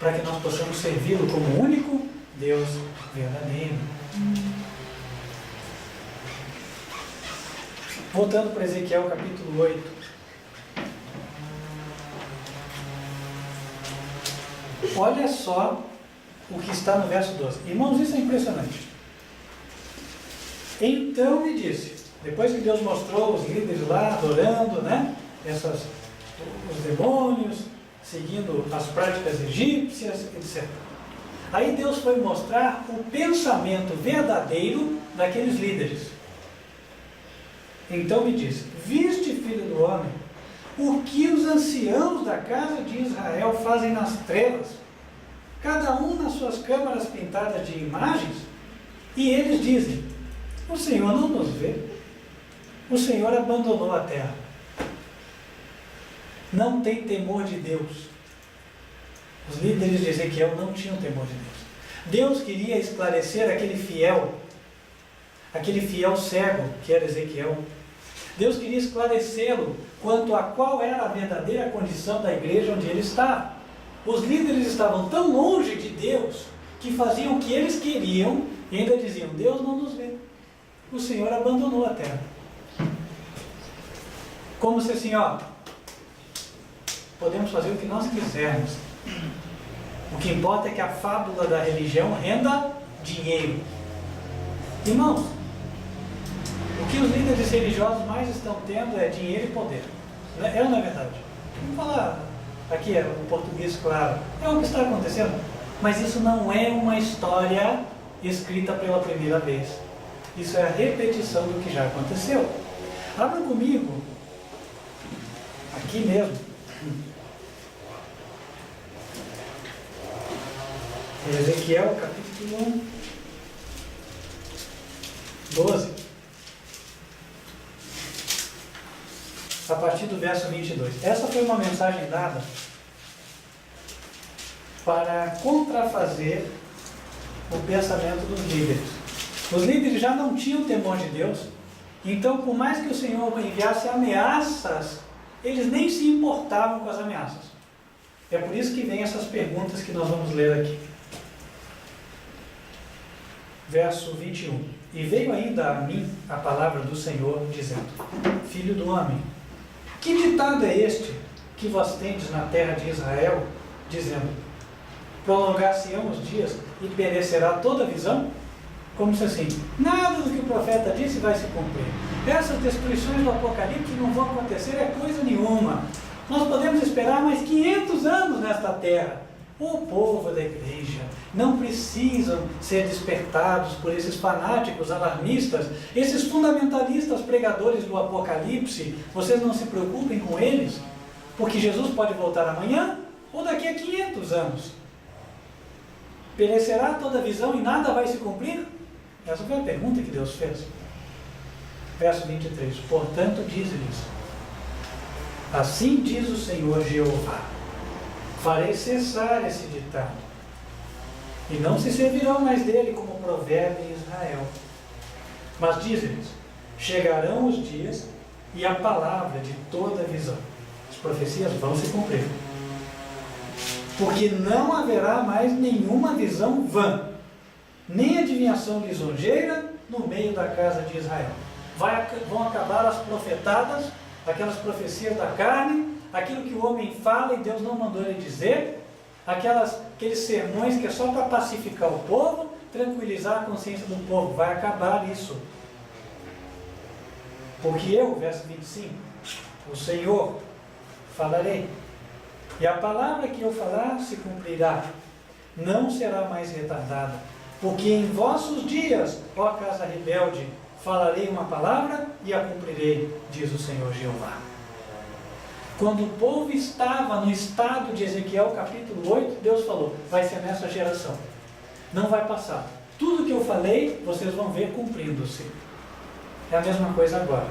para que nós possamos servi-lo como o único Deus verdadeiro. Voltando para Ezequiel capítulo 8. Olha só o que está no verso 12. Irmãos, isso é impressionante. Então me disse, depois que Deus mostrou os líderes lá adorando, né, os demônios, seguindo as práticas egípcias, etc. Aí Deus foi mostrar o pensamento verdadeiro daqueles líderes. Então me disse, viste, filho do homem, o que os anciãos da casa de Israel fazem nas trevas, cada um nas suas câmaras pintadas de imagens, e eles dizem, o Senhor não nos vê, o Senhor abandonou a terra. Não tem temor de Deus. Os líderes de Ezequiel não tinham temor de Deus. Deus queria esclarecer aquele fiel cego que era Ezequiel. Deus queria esclarecê-lo quanto a qual era a verdadeira condição da igreja onde ele estava. Os líderes estavam tão longe de Deus que faziam o que eles queriam e ainda diziam, Deus não nos vê. O Senhor abandonou a terra. Como se assim, podemos fazer o que nós quisermos. O que importa é que a fábula da religião renda dinheiro. Irmãos, o que os líderes religiosos mais estão tendo é dinheiro e poder. É ou não é verdade? Vamos falar aqui, o português claro. É o que está acontecendo. Mas isso não é uma história escrita pela primeira vez. Isso é a repetição do que já aconteceu. Abra comigo, aqui mesmo, Ezequiel capítulo 12, a partir do verso 22. Essa foi uma mensagem dada para contrafazer o pensamento dos líderes. Os líderes já não tinham temor de Deus, então por mais que o Senhor enviasse ameaças, eles nem se importavam com as ameaças. É por isso que vem essas perguntas que nós vamos ler aqui. Verso 21. E veio ainda a mim a palavra do Senhor, dizendo, filho do homem, que ditado é este que vós tendes na terra de Israel, dizendo, prolongar-se-ão os dias e perecerá toda a visão? Como se assim, nada do que o profeta disse vai se cumprir. Essas destruições do Apocalipse não vão acontecer, é coisa nenhuma. Nós podemos esperar mais 500 anos nesta terra. O povo da igreja não precisam ser despertados por esses fanáticos alarmistas, esses fundamentalistas pregadores do Apocalipse. Vocês não se preocupem com eles, porque Jesus pode voltar amanhã ou daqui a 500 anos. Perecerá toda a visão e nada vai se cumprir? Essa foi a pergunta que Deus fez. Verso 23. Portanto, diz-lhes, assim diz o Senhor Jeová, farei cessar esse ditado, e não se servirão mais dele como provérbio em Israel. Mas diz-lhes, chegarão os dias e a palavra de toda visão. As profecias vão se cumprir. Porque não haverá mais nenhuma visão vã, nem adivinhação lisonjeira no meio da casa de Israel. Vão acabar as profetadas, aquelas profecias da carne, aquilo que o homem fala e Deus não mandou ele dizer, aqueles sermões que é só para pacificar o povo, tranquilizar a consciência do povo. Vai acabar isso. Porque eu, verso 25, o Senhor, falarei, e a palavra que eu falar se cumprirá, não será mais retardada. Porque em vossos dias, ó casa rebelde, falarei uma palavra e a cumprirei, diz o Senhor Jeová. Quando o povo estava no estado de Ezequiel capítulo 8, Deus falou, vai ser nessa geração. Não vai passar. Tudo que eu falei, vocês vão ver cumprindo-se. É a mesma coisa agora.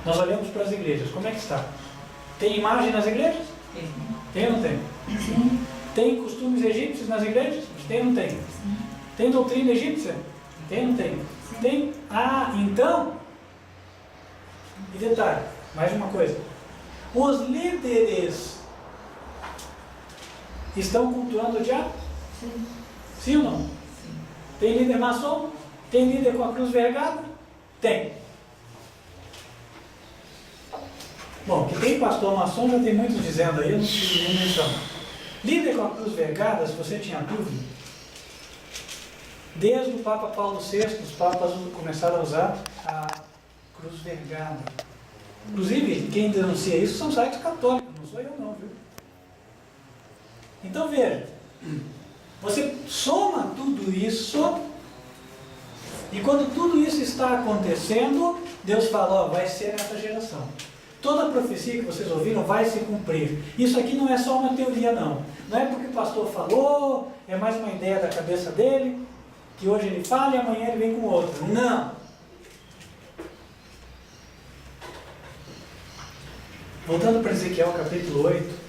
Nós olhamos para as igrejas, como é que está? Tem imagem nas igrejas? Tem ou não tem? Sim. Tem costumes egípcios nas igrejas? Tem ou não tem? Sim. Tem doutrina egípcia? Tem ou não tem? Sim. Tem? Ah, então... E detalhe, mais uma coisa. Os líderes estão cultuando o diabo? Sim. Sim ou não? Sim. Tem líder maçom? Tem líder com a cruz vergada? Tem. Bom, que tem pastor maçom, já tem muitos dizendo aí, eu não preciso nem mencionar. Líder com a cruz vergada, se você tinha dúvida, desde o Papa Paulo VI, os papas começaram a usar a cruz vergada. Inclusive, quem denuncia isso são sites católicos, não sou eu não, viu? Então veja, você soma tudo isso, e quando tudo isso está acontecendo, Deus fala, ó, vai ser nessa geração. Toda a profecia que vocês ouviram vai se cumprir. Isso aqui não é só uma teoria não. Não é porque o pastor falou, é mais uma ideia da cabeça dele, que hoje ele fala e amanhã ele vem com outra. Não! Voltando para Ezequiel capítulo 8,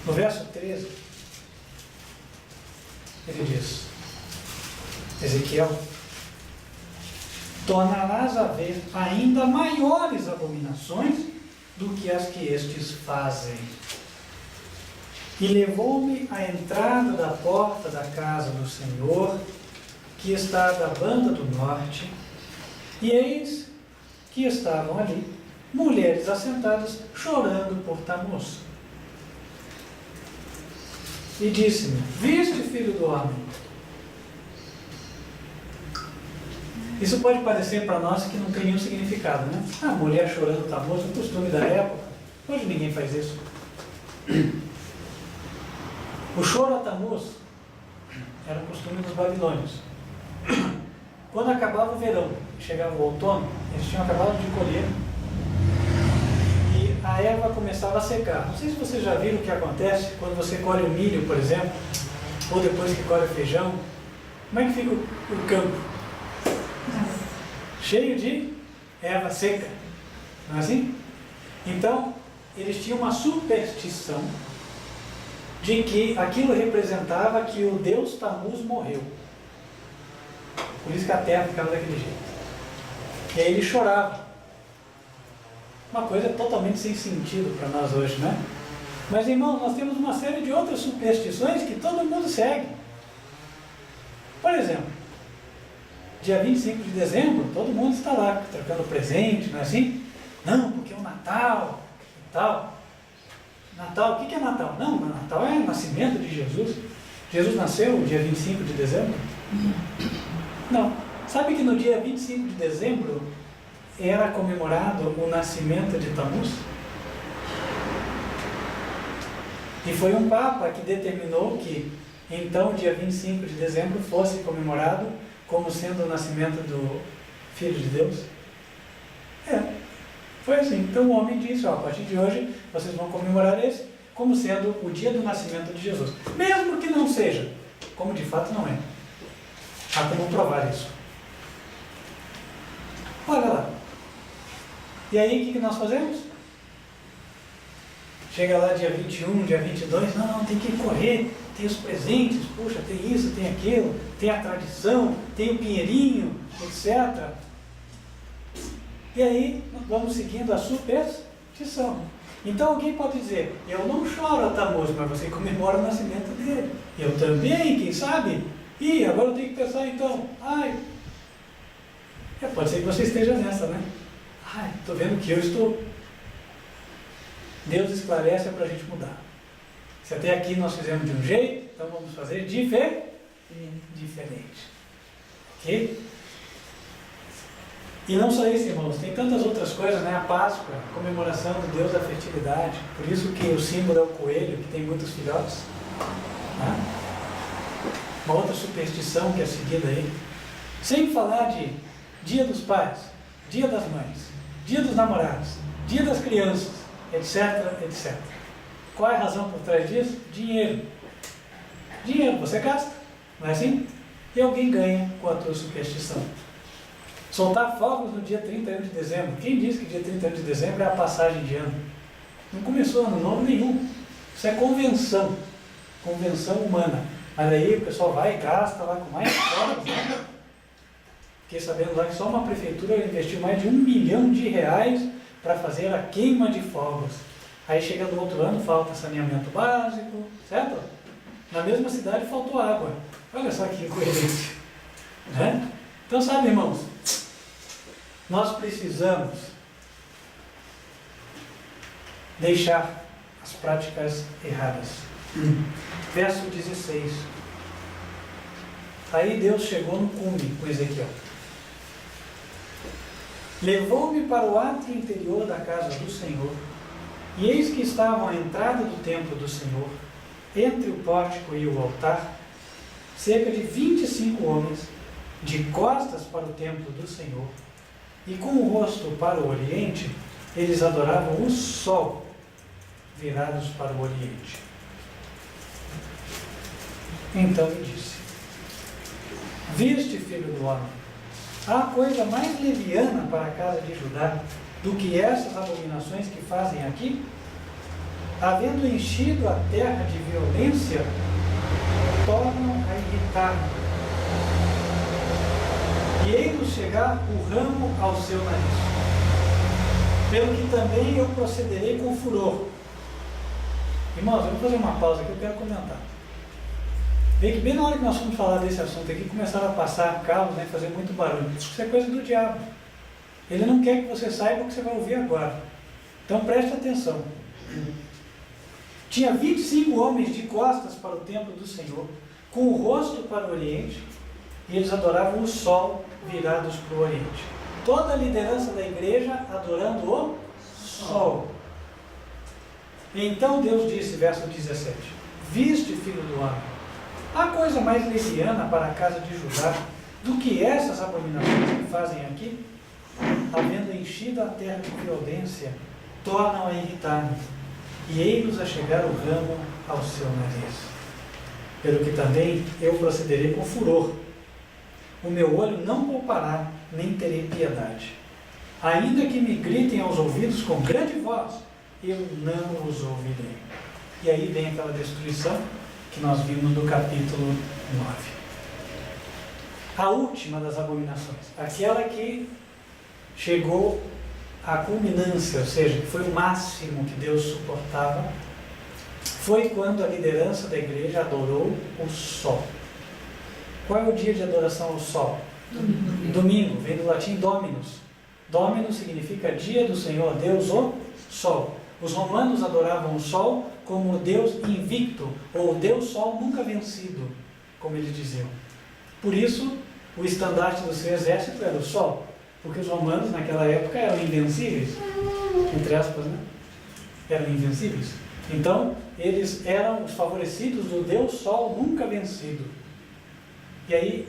no verso 13, ele diz, Ezequiel, tornarás a ver ainda maiores abominações do que as que estes fazem. E levou-me à entrada da porta da casa do Senhor, que está da banda do norte, e eis que estavam ali mulheres assentadas, chorando por Tamuz. E disse-me, viste, filho do homem? Isso pode parecer para nós que não tem nenhum significado, né? Ah, mulher chorando Tamuz, o costume da época. Hoje ninguém faz isso. O choro a Tamuz era o costume dos babilônios. Quando acabava o verão, chegava o outono, eles tinham acabado de colher e a erva começava a secar. Não sei se vocês já viram o que acontece quando você colhe o milho, por exemplo, ou depois que colhe o feijão. Como é que fica o campo? Cheio de erva seca, não é assim? Então, eles tinham uma superstição de que aquilo representava que o deus Tamuz morreu. Por isso que a terra ficava daquele jeito. E aí ele chorava. Uma coisa totalmente sem sentido para nós hoje, né? Mas, irmãos, nós temos uma série de outras superstições que todo mundo segue. Por exemplo, dia 25 de dezembro, todo mundo está lá trocando presente, não é assim? Não, porque é o Natal e tal. Natal, o que é Natal? Não, Natal é o nascimento de Jesus. Jesus nasceu dia 25 de dezembro? Não. Sabe que no dia 25 de dezembro era comemorado o nascimento de Tamuz? E foi um Papa que determinou que então dia 25 de dezembro fosse comemorado como sendo o nascimento do Filho de Deus. Foi assim. Então o homem disse, ó, a partir de hoje vocês vão comemorar esse como sendo o dia do nascimento de Jesus. Mesmo que não seja, como de fato não é. Há como provar isso. Olha lá. E aí o que nós fazemos? Chega lá dia 21, dia 22, não, tem que correr tem os presentes, puxa, tem isso, tem aquilo, tem a tradição, tem o pinheirinho, etc. E aí nós vamos seguindo a superstição. Então alguém pode dizer, eu não choro a Tammuz, mas você comemora o nascimento dele. Eu também, quem sabe? E agora eu tenho que pensar então, pode ser que você esteja nessa, né? Estou vendo que eu estou. Deus esclarece para a gente mudar. Se até aqui nós fizemos de um jeito, então vamos fazer diferente. Ok? E não só isso, irmãos, tem tantas outras coisas, né? A Páscoa, a comemoração do Deus da fertilidade. Por isso que o símbolo é o coelho, que tem muitos filhotes. Né? Uma outra superstição que é seguida aí. Sem falar de Dia dos Pais, Dia das Mães, Dia dos Namorados, Dia das Crianças, etc, etc. Qual é a razão por trás disso? Dinheiro. Dinheiro, você gasta, não é assim? E alguém ganha com a tua superstição. Soltar fogos no dia 31 de dezembro. Quem disse que dia 31 de dezembro é a passagem de ano? Não começou ano novo nenhum. Isso é convenção. Convenção humana. Mas aí o pessoal vai e gasta lá com mais fogos, né? Fiquei sabendo lá que só uma prefeitura investiu mais de R$1 milhão para fazer a queima de fogos. Aí chega no outro ano, falta saneamento básico, certo? Na mesma cidade faltou água. Olha só que incoerência. Né? Então, sabe, irmãos, nós precisamos deixar as práticas erradas. Verso 16. Aí Deus chegou no cume com Ezequiel. Levou-me para o átrio interior da casa do Senhor, e eis que estavam à entrada do templo do Senhor, entre o pórtico e o altar, cerca de 25 homens, de costas para o templo do Senhor, e com o rosto para o oriente, eles adoravam o sol, virados para o oriente. Então me disse: Viste, filho do homem, há coisa mais leviana para a casa de Judá do que essas abominações que fazem aqui? Havendo enchido a terra de violência, tornam a irritar-me. E ei-nos chegar o ramo ao seu nariz. Pelo que também eu procederei com furor. Irmãos, eu vou fazer uma pausa aqui, eu quero comentar. Vê que bem na hora que nós fomos falar desse assunto aqui, começaram a passar carros, né, fazer muito barulho. Isso é coisa do diabo. Ele não quer que você saiba o que você vai ouvir agora. Então preste atenção. Tinha 25 homens de costas para o templo do Senhor, com o rosto para o oriente, e eles adoravam o sol virados para o oriente. Toda a liderança da igreja adorando o sol. Então Deus disse, verso 17: Viste, filho do homem, há coisa mais leviana para a casa de Judá do que essas abominações que fazem aqui? Havendo enchido a terra de violência, tornam a irritar-me, e ei-nos a chegar o ramo ao seu nariz. Pelo que também eu procederei com furor. O meu olho não poupará, nem terei piedade. Ainda que me gritem aos ouvidos com grande voz, eu não os ouvirei. E aí vem aquela destruição que nós vimos no capítulo 9. A última das abominações, aquela que chegou à culminância, ou seja, que foi o máximo que Deus suportava, foi quando a liderança da igreja adorou o sol. Qual é o dia de adoração ao sol? Domingo, vem do latim dominus. Dominus significa dia do Senhor, Deus o sol. Os romanos adoravam o sol como o Deus invicto, ou o Deus sol nunca vencido, como eles diziam. Por isso, o estandarte do seu exército era o sol, porque os romanos naquela época eram invencíveis, entre aspas, né? Eram invencíveis. Então, eles eram os favorecidos do Deus sol nunca vencido. E aí,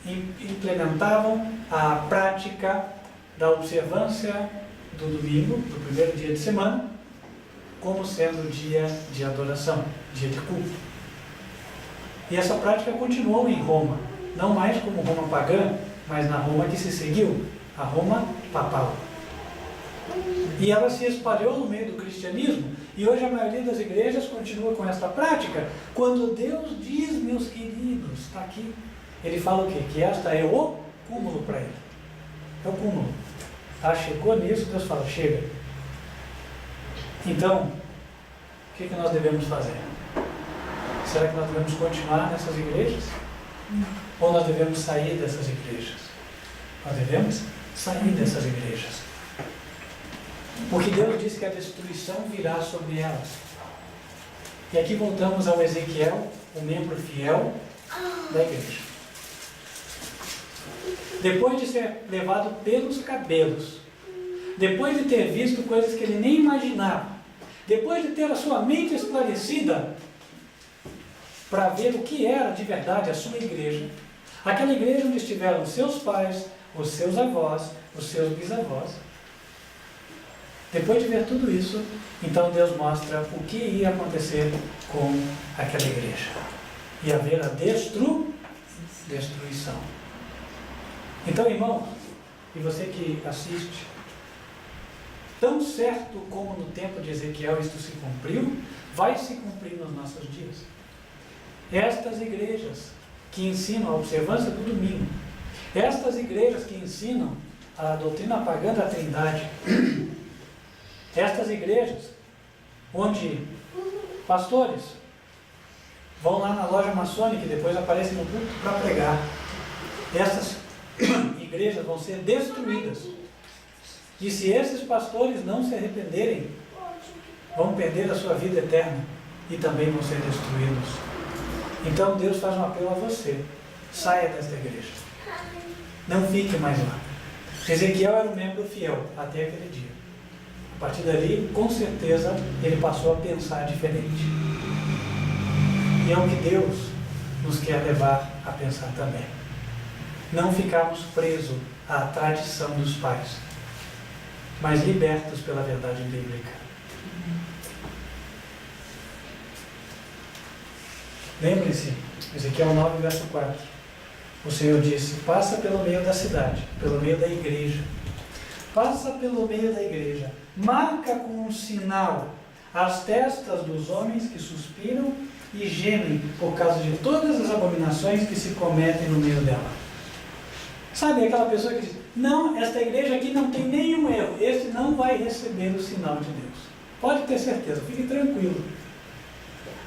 implementavam a prática da observância do domingo, do primeiro dia de semana, como sendo dia de adoração, dia de culto. E essa prática continuou em Roma, não mais como Roma pagã, mas na Roma que se seguiu, a Roma papal. E ela se espalhou no meio do cristianismo, e hoje a maioria das igrejas continua com essa prática. Quando Deus diz, meus queridos, está aqui, Ele fala o quê? Que esta é o cúmulo para Ele. É o cúmulo. Tá? Chegou nisso, Deus fala, chega. Então, o que nós devemos fazer? Será que nós devemos continuar nessas igrejas? Ou nós devemos sair dessas igrejas? Nós devemos sair dessas igrejas. Porque Deus disse que a destruição virá sobre elas. E aqui voltamos ao Ezequiel, o membro fiel da igreja. Depois de ser levado pelos cabelos, depois de ter visto coisas que ele nem imaginava, depois de ter a sua mente esclarecida para ver o que era de verdade a sua igreja, aquela igreja onde estiveram os seus pais, os seus avós, os seus bisavós. Depois de ver tudo isso, então Deus mostra o que ia acontecer com aquela igreja. Ia haver a destruição. Então, irmãos, e você que assiste, tão certo como no tempo de Ezequiel isto se cumpriu, vai se cumprir nos nossos dias. Estas igrejas que ensinam a observância do domingo, estas igrejas que ensinam a doutrina pagã da Trindade, estas igrejas onde pastores vão lá na loja maçônica e depois aparecem no culto para pregar, essas igrejas vão ser destruídas. E se esses pastores não se arrependerem, vão perder a sua vida eterna e também vão ser destruídos. Então Deus faz um apelo a você: saia desta igreja, não fique mais lá. Ezequiel era um membro fiel até aquele dia. A partir dali, com certeza, ele passou a pensar diferente. E é o que Deus nos quer levar a pensar também. Não ficarmos presos à tradição dos pais, mas libertos pela verdade bíblica. Lembre-se, Ezequiel 9, verso 4. O Senhor disse: passa pelo meio da cidade, pelo meio da igreja. Passa pelo meio da igreja, marca com um sinal as testas dos homens que suspiram e gemem por causa de todas as abominações que se cometem no meio dela. Sabe aquela pessoa que diz: não, esta igreja aqui não tem nenhum erro, esse não vai receber o sinal de Deus. Pode ter certeza, fique tranquilo.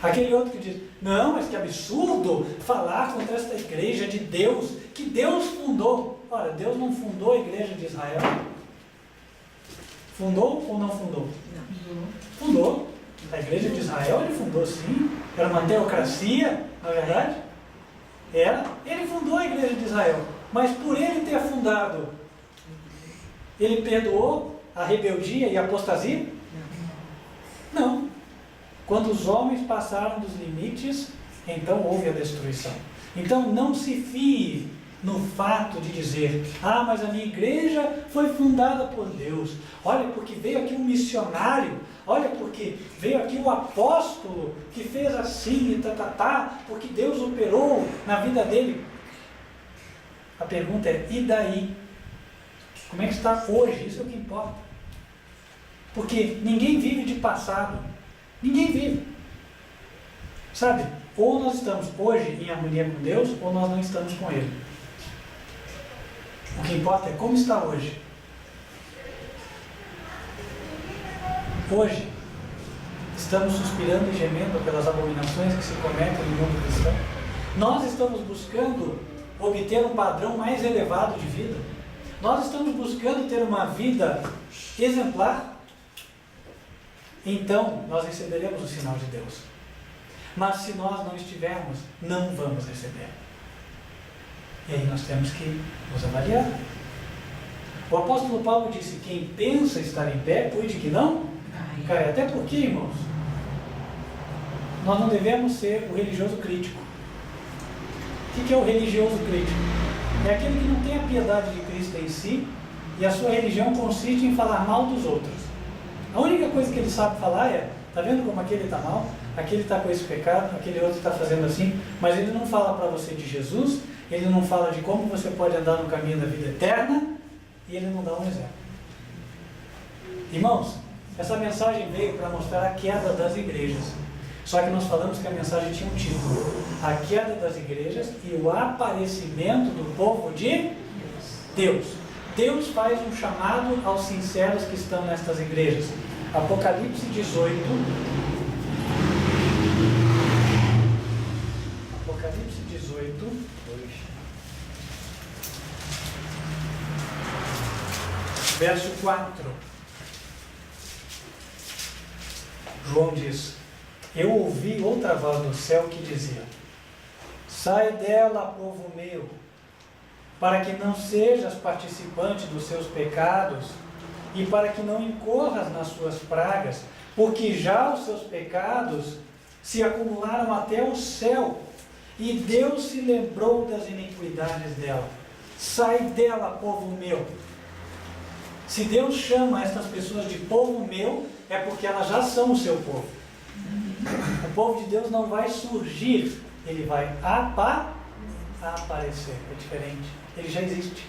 Aquele outro que diz: não, mas que absurdo falar contra esta igreja de Deus, que Deus fundou. Ora, Deus não fundou a igreja de Israel? Fundou ou não fundou? Não. Fundou. A igreja de Israel ele fundou, sim. Era uma teocracia, na verdade. Era. Ele fundou a igreja de Israel. Mas por ele ter fundado, ele perdoou a rebeldia e a apostasia? Não. Quando os homens passaram dos limites, então houve a destruição. Então não se fie no fato de dizer: ah, mas a minha igreja foi fundada por Deus. Olha, porque veio aqui um missionário. Olha, porque veio aqui o apóstolo que fez assim e porque Deus operou na vida dele. A pergunta é: e daí? Como é que está hoje? Isso é o que importa. Porque ninguém vive de passado. Ninguém vive. Sabe? Ou nós estamos hoje em harmonia com Deus, ou nós não estamos com Ele. O que importa é como está hoje. Hoje, estamos suspirando e gemendo pelas abominações que se cometem no mundo cristão. Nós estamos buscando obter um padrão mais elevado de vida. Nós estamos buscando ter uma vida exemplar. Então, nós receberemos o sinal de Deus. Mas se nós não estivermos, não vamos receber. E aí nós temos que nos avaliar. O apóstolo Paulo disse: quem pensa estar em pé, cuide que não caia. Até porque, irmãos, nós não devemos ser o religioso crítico. O que é o religioso crítico? É aquele que não tem a piedade de Cristo em si e a sua religião consiste em falar mal dos outros. A única coisa que ele sabe falar é: está vendo como aquele está mal? Aquele está com esse pecado, aquele outro está fazendo assim. Mas ele não fala para você de Jesus, ele não fala de como você pode andar no caminho da vida eterna, e ele não dá um exemplo. Irmãos, essa mensagem veio para mostrar a queda das igrejas. Só que nós falamos que a mensagem tinha um título: a queda das igrejas e o aparecimento do povo de Deus. Deus faz um chamado aos sinceros que estão nestas igrejas. Apocalipse 18. Apocalipse 18. Verso 4. João diz: eu ouvi outra voz do céu que dizia: sai dela, povo meu, para que não sejas participante dos seus pecados e para que não incorras nas suas pragas, porque já os seus pecados se acumularam até o céu, e Deus se lembrou das iniquidades dela. Sai dela, povo meu. Se Deus chama estas pessoas de povo meu, é porque elas já são o seu povo. O povo de Deus não vai surgir, ele vai aparecer. É diferente, ele já existe.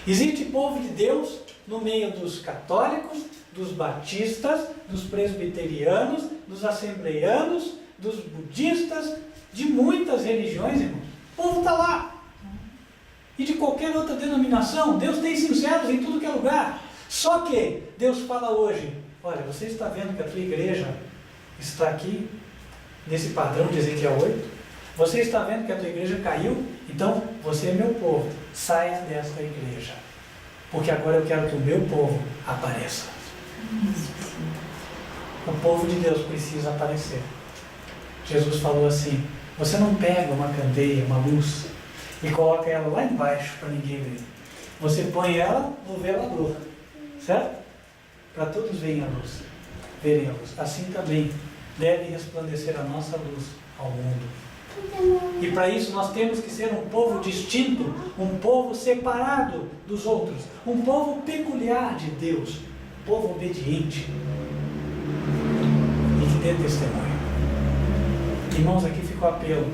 Existe povo de Deus no meio dos católicos, dos batistas, dos presbiterianos, dos assembleianos, dos budistas, de muitas religiões, irmãos. O povo está lá. E de qualquer outra denominação, Deus tem sinceros em tudo que é lugar. Só que Deus fala hoje: olha, você está vendo que a tua igreja está aqui, nesse padrão de Ezequiel 8? Você está vendo que a tua igreja caiu? Então, você é meu povo, saia desta igreja, porque agora eu quero que o meu povo apareça. O povo de Deus precisa aparecer. Jesus falou assim: você não pega uma candeia, uma luz, e coloca ela lá embaixo para ninguém ver. Você põe ela no velador, certo? Para todos verem a luz. Assim também deve resplandecer a nossa luz ao mundo. E para isso nós temos que ser um povo distinto, um povo separado dos outros, um povo peculiar de Deus, um povo obediente e que dê testemunho. Irmãos, aqui fica o apelo.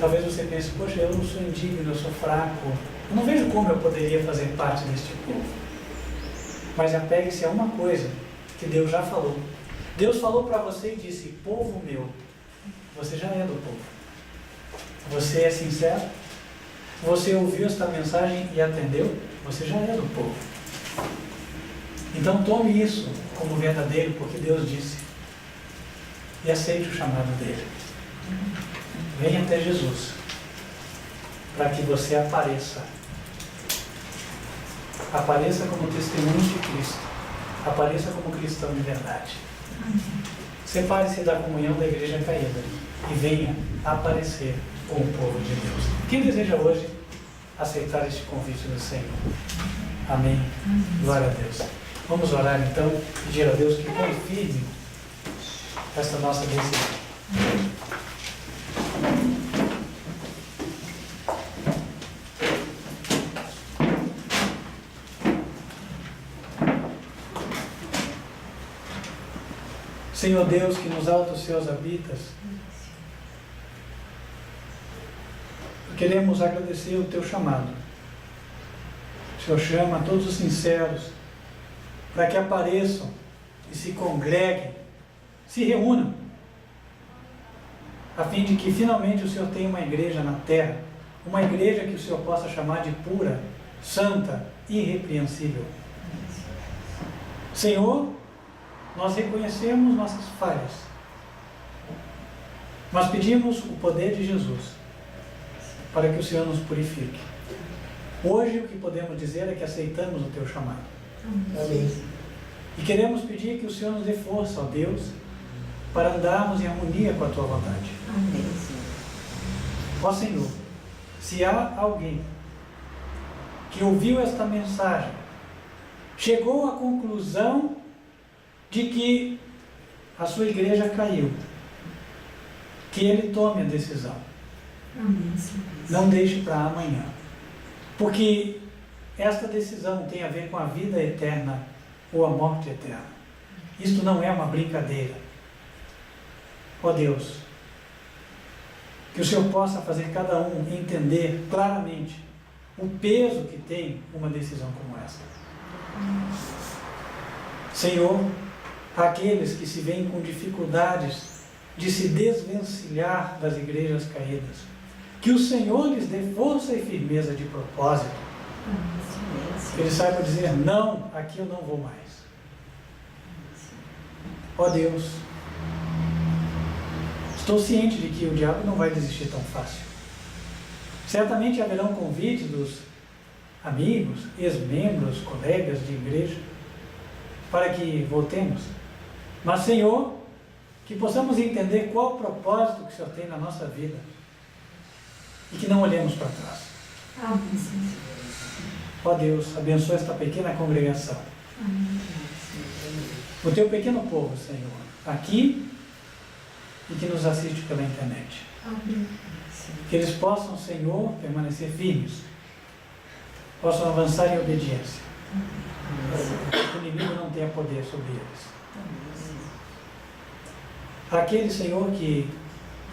Talvez você pense: poxa, eu não sou indigno, eu sou fraco, eu não vejo como eu poderia fazer parte deste povo. Mas apegue-se a uma coisa que Deus já falou. Deus falou para você e disse: povo meu. Você já é do povo. Você é sincero? Você ouviu esta mensagem e atendeu? Você já é do povo. Então tome isso como verdadeiro, porque Deus disse. E aceite o chamado dele. Venha até Jesus, para que você apareça. Apareça como testemunho de Cristo. Apareça como cristão de verdade. Separe-se da comunhão da igreja caída e venha aparecer com o povo de Deus. Quem deseja hoje aceitar este convite do Senhor? Amém? Glória a Deus. Vamos orar então, pedir a Deus que confirme esta nossa decisão. Senhor Deus, que nos altos céus habitas, queremos agradecer o teu chamado. O Senhor chama todos os sinceros para que apareçam e se congreguem, se reúnam, a fim de que finalmente o Senhor tenha uma igreja na terra, uma igreja que o Senhor possa chamar de pura, santa, irrepreensível. Senhor, nós reconhecemos nossas falhas, mas pedimos o poder de Jesus para que o Senhor nos purifique. Hoje o que podemos dizer é que aceitamos o teu chamado. Amém. E queremos pedir que o Senhor nos dê força, ó Deus, para andarmos em harmonia com a tua vontade. Amém. Ó Senhor, se há alguém que ouviu esta mensagem, chegou à conclusão de que a sua igreja caiu, que ele tome a decisão. Amém. Não deixe para amanhã, porque esta decisão tem a ver com a vida eterna ou a morte eterna. Isto não é uma brincadeira. Ó Deus, que o Senhor possa fazer cada um entender claramente o peso que tem uma decisão como essa. Senhor, aqueles que se veem com dificuldades de se desvencilhar das igrejas caídas, que o Senhor lhes dê força e firmeza de propósito, que eles saibam dizer: não, aqui eu não vou mais. Ó Deus, estou ciente de que o diabo não vai desistir tão fácil. Certamente haverão convites dos amigos, ex-membros, colegas de igreja, para que voltemos. Mas, Senhor, que possamos entender qual o propósito que o Senhor tem na nossa vida e que não olhemos para trás. Amém, Senhor. Ó Deus, abençoa esta pequena congregação. Amém. O teu pequeno povo, Senhor, aqui e que nos assiste pela internet. Amém. Que eles possam, Senhor, permanecer firmes, possam avançar em obediência. Que o inimigo não tenha poder sobre eles. Aqueles, Senhor, que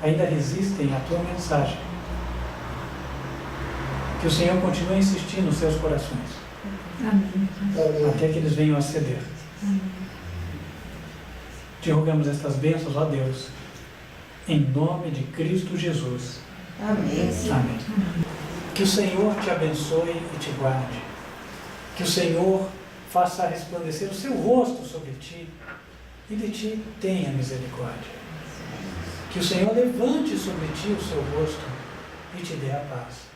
ainda resistem à tua mensagem, que o Senhor continue a insistir nos seus corações. Amém. Até que eles venham a ceder. Amém. Te rogamos estas bênçãos, ó Deus, em nome de Cristo Jesus. Amém. Amém. Que o Senhor te abençoe e te guarde. Que o Senhor faça resplandecer o seu rosto sobre ti e de ti tenha misericórdia. Que o Senhor levante sobre ti o seu rosto e te dê a paz.